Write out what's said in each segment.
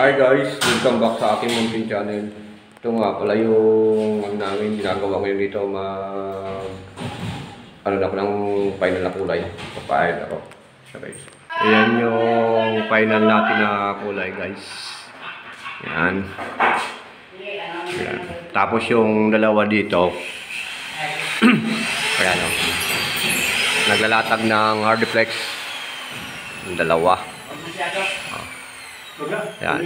Hi guys, welcome back sa aking munting channel. Ito nga pala yung namin ginagawa ngayon dito ano na ako ng final na kulay. Papahid ako. So guys, ayan yung final natin na kulay guys. Ayan. Ayan. Tapos yung dalawa dito. Ayan o. Naglalatag ng hardflex. Yung dalawa. Ayan.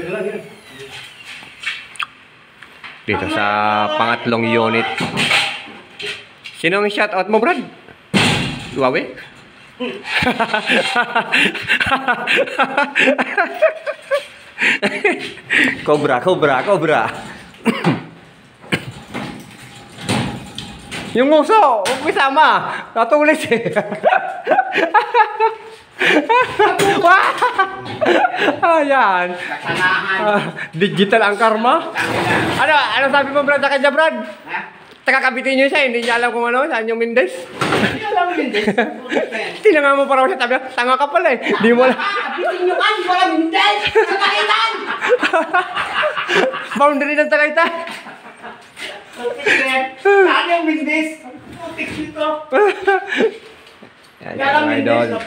Dito sa pangatlong unit. Sinong shoutout mo, Brad? Huawei? Cobra. Yung nguso, huwag mo isama. Natulis eh. Ayan. Digital ang karma. Ano sabi mo, Brad? Kaya, Brad? Taga-kabitin nyo siya, hindi niya alam kung ano, saan yung Mendes. Hindi alam Mendes. Tinanga mo parang siya, tabi, tanga ka pala eh. Di mo lang. Kabitin nyo kan, wala Mendes. Tagaitan! Boundary ng Tagaytay. Saan yung Mendes? Putik nito. Yan, mga idol.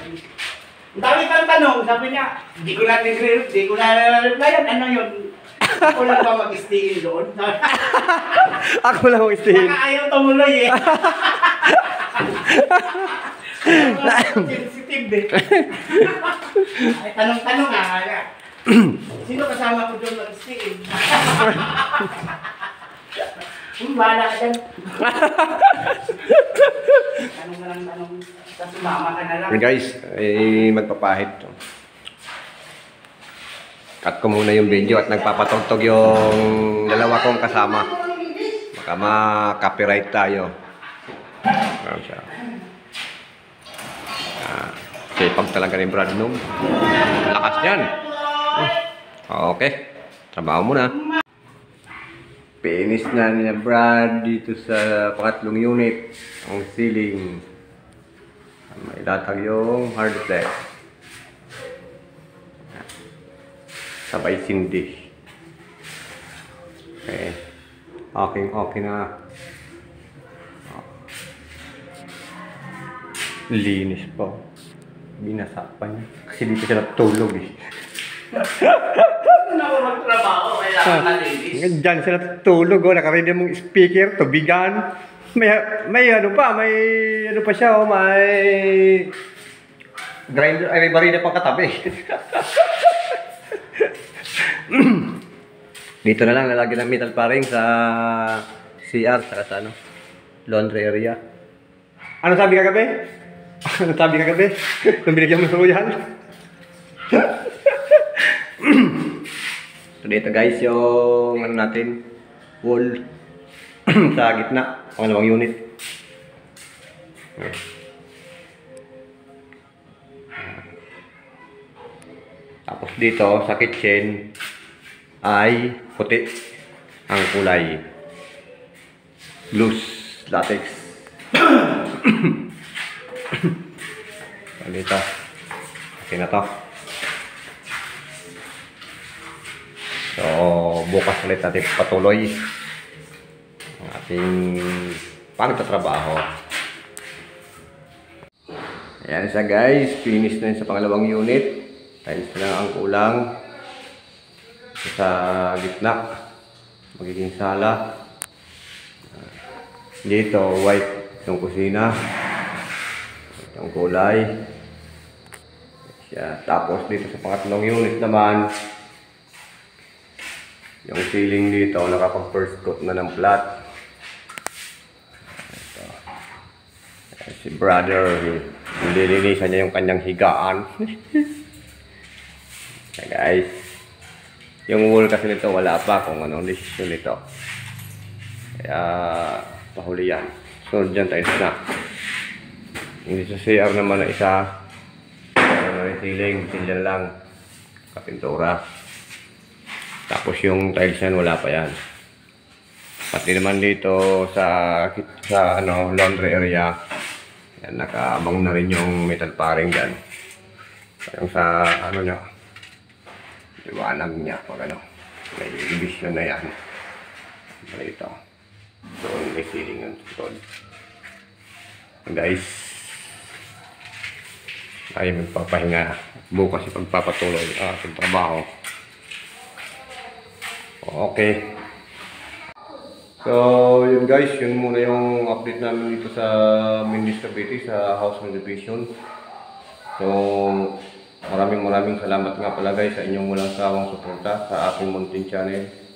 Ang dami kang tanong, sabi niya, di ko na replyan. Ano yun? Ako lang ba mag-stay doon? Ako lang mag-stay. Baka ayaw tumuloy eh. Sensitive eh. Ay, tanong-tanong nga. Sino kasama ko doon mag-stay? Bahala ka dyan. Tanong na lang tanong. Tapos sumama ka na lang. Guys, magpapahid to. Cut ko muna yung video at nagpapatugtog yung dalawa kong kasama. Baka ma-copyright tayo. Ayan siya. Sipag talaga ni Brad nung. Lakas yan. Okay. Trabaho muna. Finish na niya Brad dito sa pangatlong unit. Ang ceiling. May latag yung hardflex. Sabay sindi. Okay. Okay na. Linis pa. Binasa pa niya. Kasi dito siya natulog eh. Ano ako magtrabaho? Kailangan malinis. Diyan siya natulog oh. Nakaredy mong speaker, tubigan. May ano pa, may ano pa siya oh. May grinder, ay may barina pang katabi. Dito na lang lalagyan ng metal paring sa CR saka sa ano, laundry area. Ano sabi kagabi? Ano sabi kagabi? Nung binigyan mo sa royal. So dito guys yung ano natin, wall sa gitna, pangalawang unit. Tapos dito sa kitchen ay puti ang kulay. Loose latex. So dito. Okay na to. So bukas ulit natin patuloy ang ating pagtatrabaho. Ayan siya guys. Finish na yun sa pangalawang unit. Tiles na lang ang kulang sa gitna, magiging sala. Dito white yung kusina, yung kulay siya. Tapos dito sa pangatlong unit naman yung ceiling dito nakapag first coat na ng flat. Si brother nililinisan niya yung kanyang higaan. Guys, yung wall kasi nito wala pa kung anong desisyon nito. Kaya pahuli yan. So dyan tayo na. Hindi sa CR naman na isa. Ano yung ceiling, dyan lang. Kapintura. Tapos yung tiles yan wala pa yan. Pati naman dito sa ano, laundry area. Yan, nakaabang na rin yung metal paring dyan. Yung sa ano nyo. liwanag niya pag ano, may vision na yan. Ito. Doon may ceiling yung doon. Guys, tayo magpapahinga. Bukas ipagpapatuloy ang ating trabaho. Okay. So, yun guys, yun muna yung update namin dito sa Mindis Cavite sa house renovation. So, maraming salamat nga pala guys sa inyong walang sawang suporta sa aking munting channel.